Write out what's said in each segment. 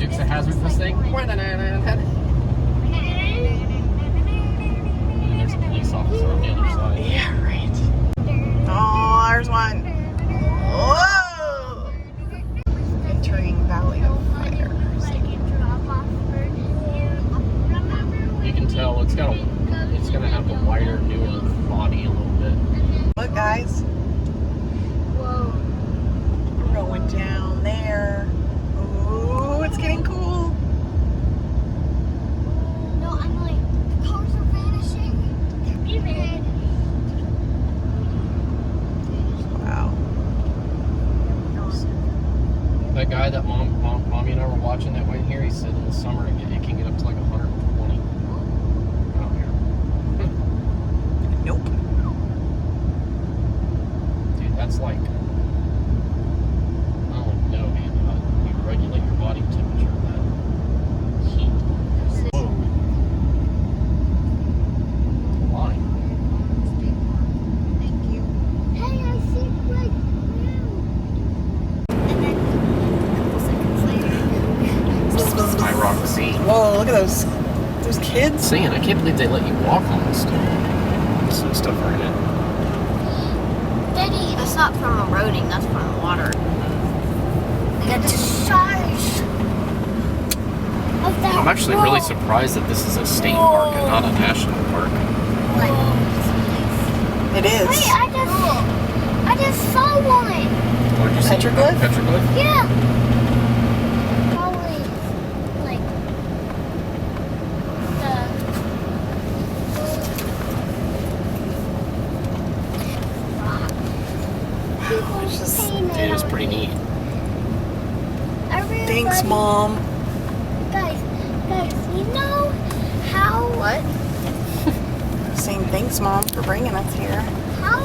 fix the hazard for this thing. And there's a police officer on the other side. Yeah, right. Oh, there's one. Whoa! Entering Valley of Fire. You can tell it's gonna have a wider, newer body a little bit. Look, guys. Whoa. We're going down there. Ooh, it's getting cool. No, I'm like, the cars are vanishing. They're moving. Wow. That guy that mommy and I were watching that went here, he said in the summer it can get up to like 120 out here. Nope. Dude, that's like, I don't know, man. You regulate your body temperature with that heat. Whoa. Line. Thank you. Hey, I see red now. And then a couple seconds later. High rock sea. Whoa, look at those kids. Sand. I can't believe they let you walk on this stuff. There's some stuff right in it. Daddy, that's not from eroding, that's from the water. Look at the size of that. I'm actually really surprised that this is a state park and not a national park. It is. Wait, I just saw one. What did you see? Petroglyph? Petroglyph? Yeah. Probably like the rock. It's just- It is pretty neat. Thanks, Mom. Guys, you know how Saying thanks, Mom, for bringing us here. how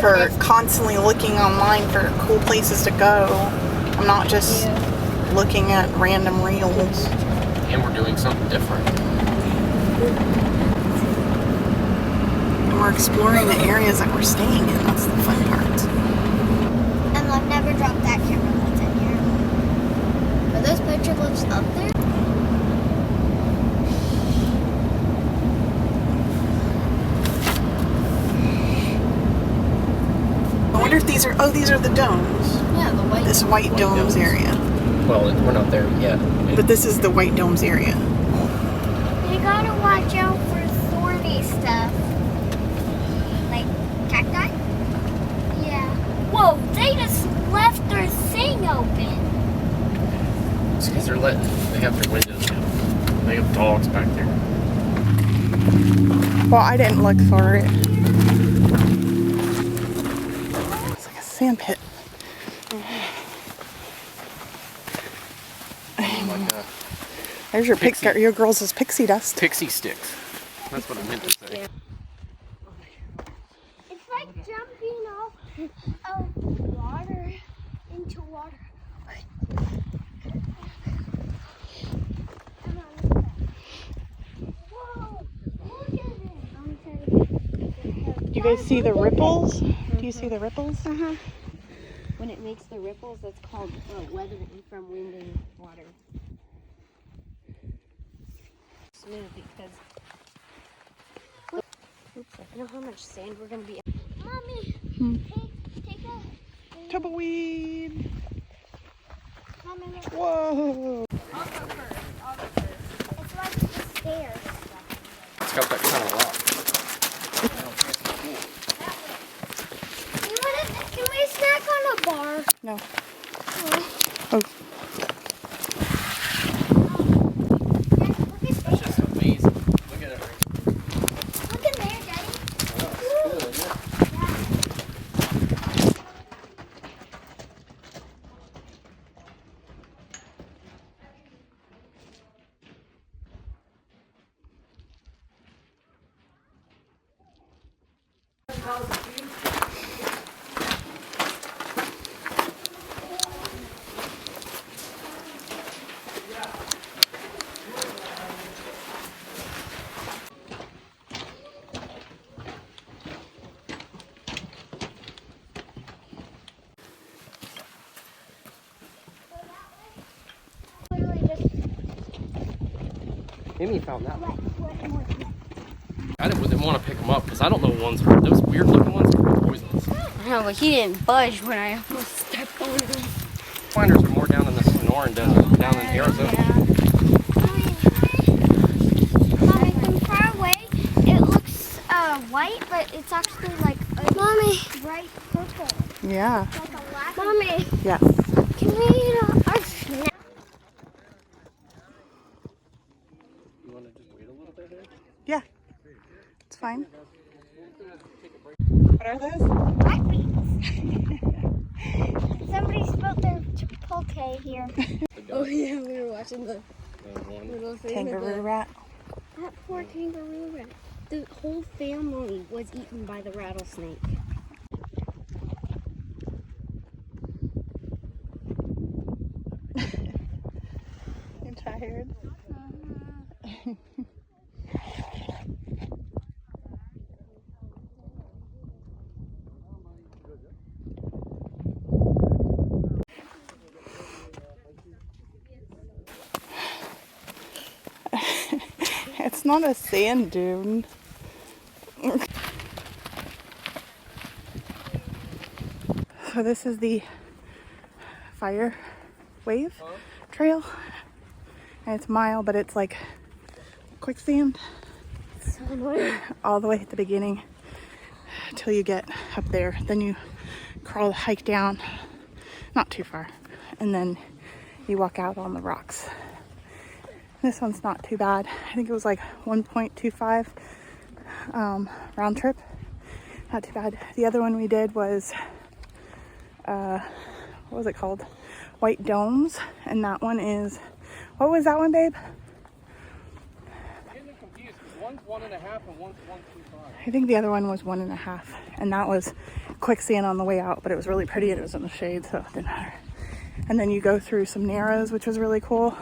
For does this constantly looking online for cool places to go. I'm not just looking at random reels. And we're doing something different. And we're exploring the areas that we're staying in. That's the fun part. and I've never dropped that camera that's in here. Are those petroglyphs up there? I wonder if these are the domes. Yeah, the white. This white domes area. Well, we're not there yet. But this is the white domes area. You gotta watch out for thorny stuff. Like cacti? Yeah. Whoa, they just left their thing open. It's because they have their windows down. They have dogs back there. Well, I didn't look for it. It's like a sand pit. Oh my god. There's your your girls' pixie dust. Pixie sticks. That's what I meant to say. It's like jumping off of water into water. Whoa! Look at it! Do you guys see the ripples? Do you see the ripples? Uh-huh. When it makes the ripples, that's called weathering from wind and water. Smooth because. Oops, I know how much sand we're gonna be. Mommy, take a Tumbleweed. Mommy, look. Whoa. I'll go first. It's like the stairs. It's got that kind of rock. Can we snack on a bar? No. Oh. Oh. That's just amazing. Look at it. Look in there, Daddy. Amy found that one. I didn't want to pick them up because I don't know ones are, those weird looking ones are poisonous. No, but he didn't budge when I almost stepped on him. Finders are more down in the Sonoran Desert, down in Arizona. Mommy, from far away, it looks white, but it's actually like a bright purple. Yeah. Like a lack. Mommy, Yes. can we eat our snack? You want to just wait a little bit here? Yeah. It's fine. What are those? Black beans. Somebody spilled their chipotle here. Oh yeah, we were watching the One. little thing. Kangaroo rat. That poor kangaroo rat. The whole family was eaten by the rattlesnake. You tired? It's not a sand dune. So this is the fire wave trail. And it's a mile, but it's like quicksand So annoying. all the way at the beginning till you get up there. Then you crawl, hike down, not too far, and then you walk out on the rocks. This one's not too bad. I think it was like 1.25 round trip. Not too bad. The other one we did was, what was it called? White Domes. And that one is, what was that one, babe? I'm getting confused because one's 1.5 and one's 1.25. I think the other one was 1.5. And that was quicksand on the way out, but it was really pretty and it was in the shade, so it didn't matter. And then you go through some narrows, which was really cool.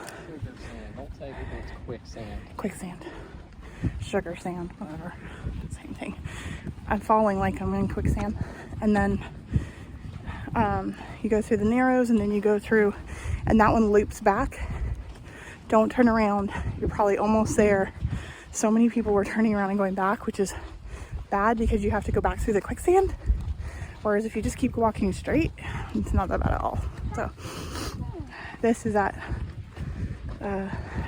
Don't say it's quicksand. Quicksand, sugar sand, whatever, same thing. I'm falling like I'm in quicksand. And then you go through the narrows and then you go through, and that one loops back. Don't turn around, you're probably almost there. So many people were turning around and going back, which is bad because you have to go back through the quicksand. Whereas if you just keep walking straight, it's not that bad at all. So this is at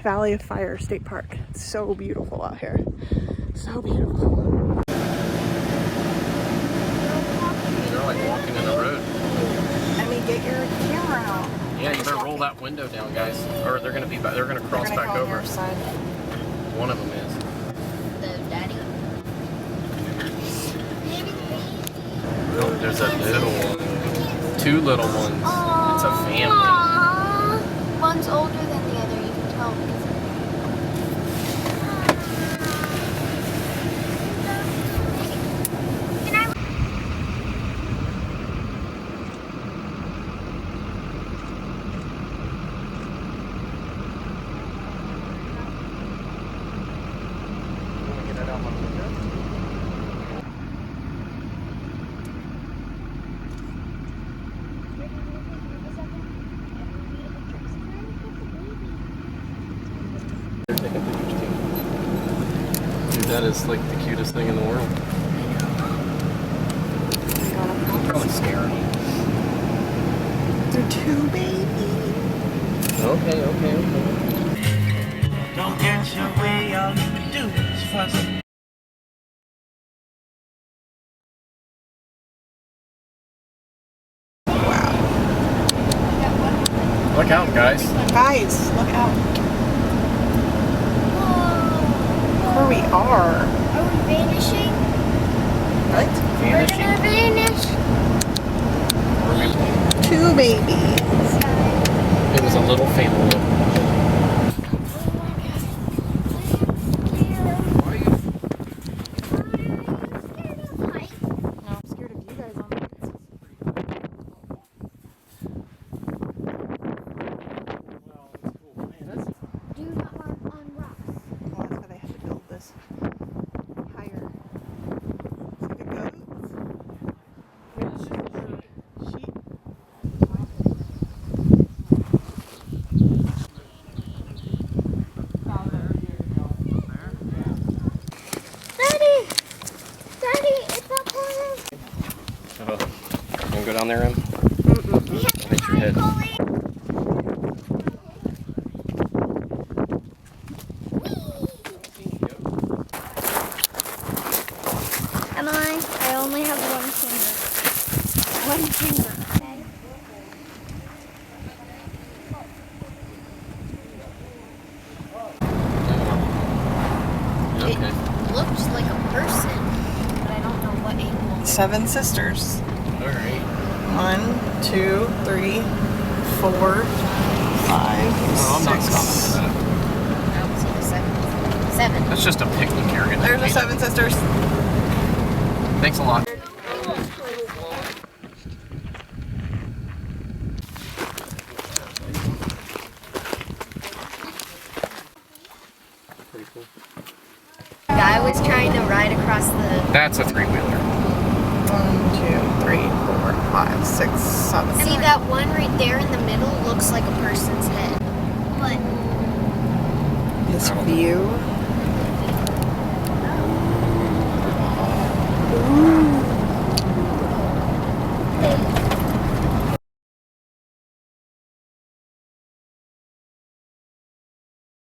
Valley of Fire State Park. It's so beautiful out here. So beautiful. They're like walking in the road. I mean, get your camera out. Yeah, you better roll that window down, guys, or they're gonna be back. They're gonna cross back over. Your side. One of them is. The daddy. Oh, there's a little one. 2 little ones. It's a family. Aww. One's older than the other, you can tell. They're taking pictures too. Dude, that is like the cutest thing in the world. Probably scaring you. They're 2 babies. Okay. Don't get your way, all you can do is fuss. Look out, guys. Guys, look out. Where we are. Are we vanishing? What? We're gonna vanish. 2 babies. It was a little family. No, I'm scared of you guys on this. Do not mark on rocks. Well, that's why they had to build this higher. See the goats? Sheep. there, Em? Hit your head. Am I only have one finger. One finger. Okay. It looks like a person, but I don't know what animal. 7 sisters. All right. 1, 2, 3, 4, 5, Oh, I'm not 6. stopping for that. I don't see the 7. 7. That's just a picnic area. There's the 7 sisters. Thanks a lot. Guy was trying to ride across the. That's a 3-wheeler. 1, 2, 3, 4, 5, 6, 7. See that one right there in the middle looks like a person's head. But This view